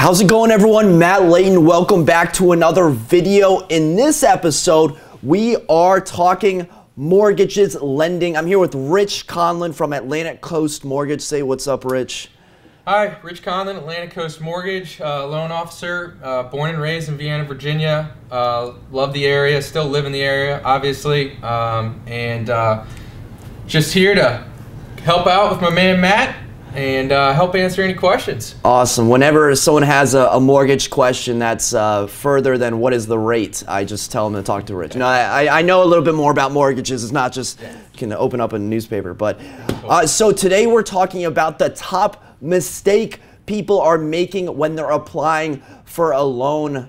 How's it going, everyone? Matt Leighton. Welcome back to another video. In this episode, we are talking mortgages, lending. I'm here with Rich Conlon from Atlantic Coast Mortgage. Say what's up, Rich. Hi, Rich Conlon, Atlantic Coast Mortgage, loan officer, born and raised in Vienna, Virginia. Love the area, still live in the area, obviously, and just here to help out with my man Matt and help answer any questions. Awesome. Whenever someone has a mortgage question that's further than what is the rate, I just tell them to talk to Rich. You know, I know a little bit more about mortgages. It's not just can open up a newspaper. But so today we're talking about the top mistake people are making when they're applying for a loan.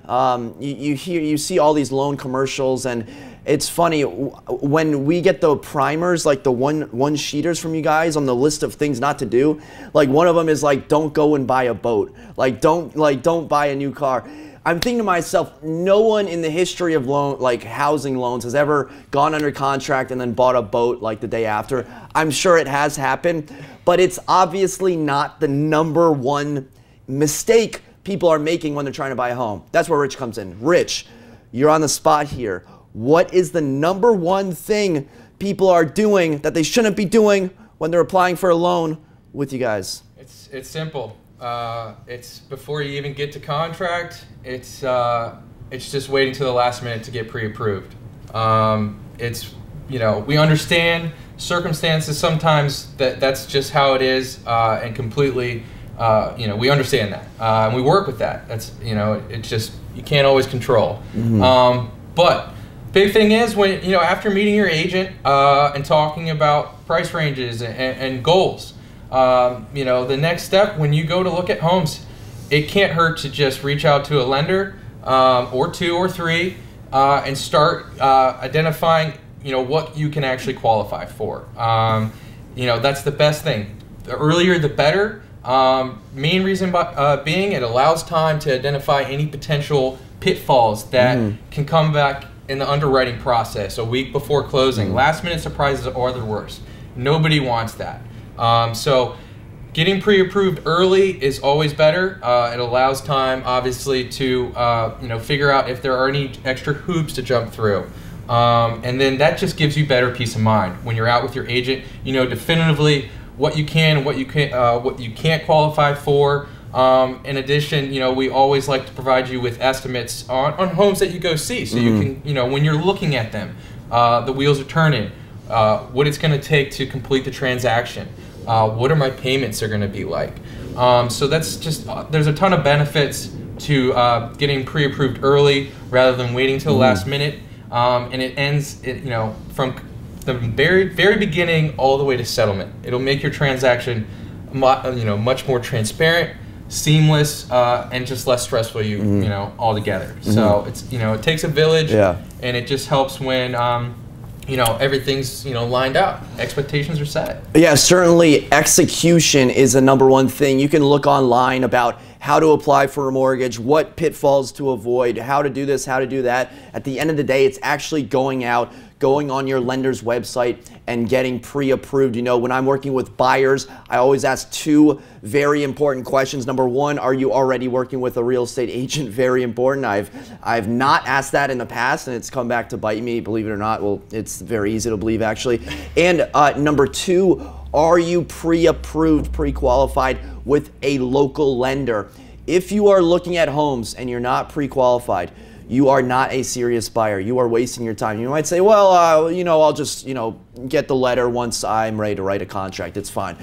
You see all these loan commercials, and it's funny when we get the primers, like the one sheeters from you guys on the list of things not to do. Like one of them is like, don't go and buy a boat. Don't buy a new car. I'm thinking to myself, no one in the history of housing loans has ever gone under contract and then bought a boat like the day after. I'm sure it has happened, but it's obviously not the #1 mistake people are making when they're trying to buy a home. That's where Rich comes in. Rich, you're on the spot here. What is the #1 thing people are doing that they shouldn't be doing when they're applying for a loan with you guys? It's simple. It's before you even get to contract. It's just waiting till the last minute to get pre-approved. We understand circumstances sometimes that's just how it is, and completely we understand that, and we work with that. That's it's just you can't always control. But big thing is when after meeting your agent and talking about price ranges and goals. The next step when you go to look at homes, it can't hurt to just reach out to a lender or two or three and start identifying what you can actually qualify for. That's the best thing. The earlier the better. Main reason being it allows time to identify any potential pitfalls that can come back in the underwriting process a week before closing. Last minute surprises are the worst. Nobody wants that. So getting pre-approved early is always better. It allows time, obviously, to figure out if there are any extra hoops to jump through, and then that just gives you better peace of mind when you're out with your agent. You know definitively what you can and what you can't qualify for. In addition, we always like to provide you with estimates on homes that you go see, so you can when you're looking at them, the wheels are turning. What it's going to take to complete the transaction. What are my payments are going to be like? So that's just, there's a ton of benefits to getting pre-approved early rather than waiting till the last minute. And it ends, from the very beginning all the way to settlement. It'll make your transaction, much more transparent, seamless, and just less stressful altogether. So it's, it takes a village, and it just helps when, everything's, lined out. Expectations are set. Yeah, certainly execution is a #1 thing. You can look online about how to apply for a mortgage, what pitfalls to avoid, how to do this, how to do that. At the end of the day, it's actually going out, going on your lender's website and getting pre-approved. When I'm working with buyers, I always ask 2 very important questions. #1, are you already working with a real estate agent? Very important. I've not asked that in the past, and it's come back to bite me, believe it or not. Well, it's very easy to believe, actually. And #2, are you pre-approved, pre-qualified with a local lender? If you are looking at homes and you're not pre-qualified, you are not a serious buyer. You are wasting your time. You might say, well, I'll just, get the letter once I'm ready to write a contract. It's fine.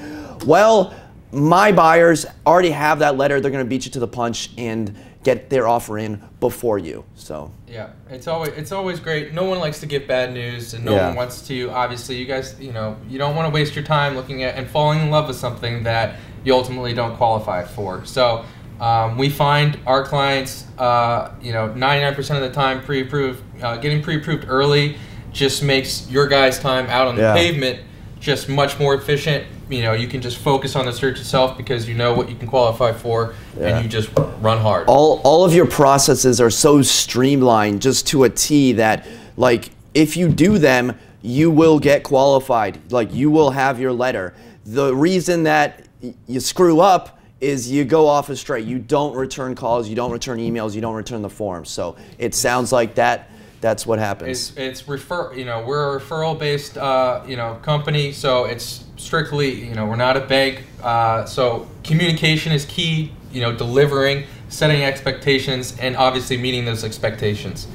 Well, my buyers already have that letter. They're going to beat you to the punch and get their offer in before you. So yeah, it's always great. No one likes to give bad news, and no one wants to. Obviously, you guys, you don't want to waste your time looking at and falling in love with something that you ultimately don't qualify for. So we find our clients, 99% of the time pre-approved. Getting pre-approved early just makes your guys' time out on the pavement just much more efficient. You can just focus on the search itself because you know what you can qualify for, and you just run hard. All of your processes are so streamlined just to a T that, if you do them, you will get qualified. You will have your letter. The reason that you screw up is you go off as straight. You don't return calls, you don't return emails, you don't return the forms. So it sounds like that's what happens. It's we're a referral-based, company, so it's strictly, we're not a bank. So communication is key, delivering, setting expectations, and obviously meeting those expectations.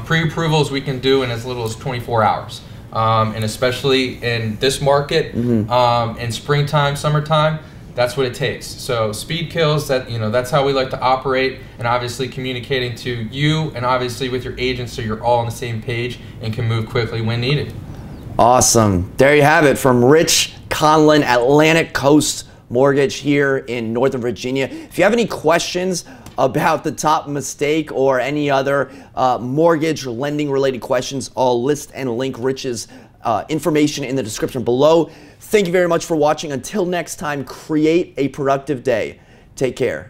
Pre-approvals we can do in as little as 24 hours. And especially in this market, in springtime, summertime, that's what it takes. So speed kills, that's how we like to operate, and obviously communicating to you and obviously with your agent so you're all on the same page and can move quickly when needed. Awesome. There you have it from Rich Conlon, Atlantic Coast Mortgage here in Northern Virginia. If you have any questions about the top mistake or any other mortgage or lending related questions, I'll list and link Rich's information in the description below. Thank you very much for watching. Until next time, create a productive day. Take care.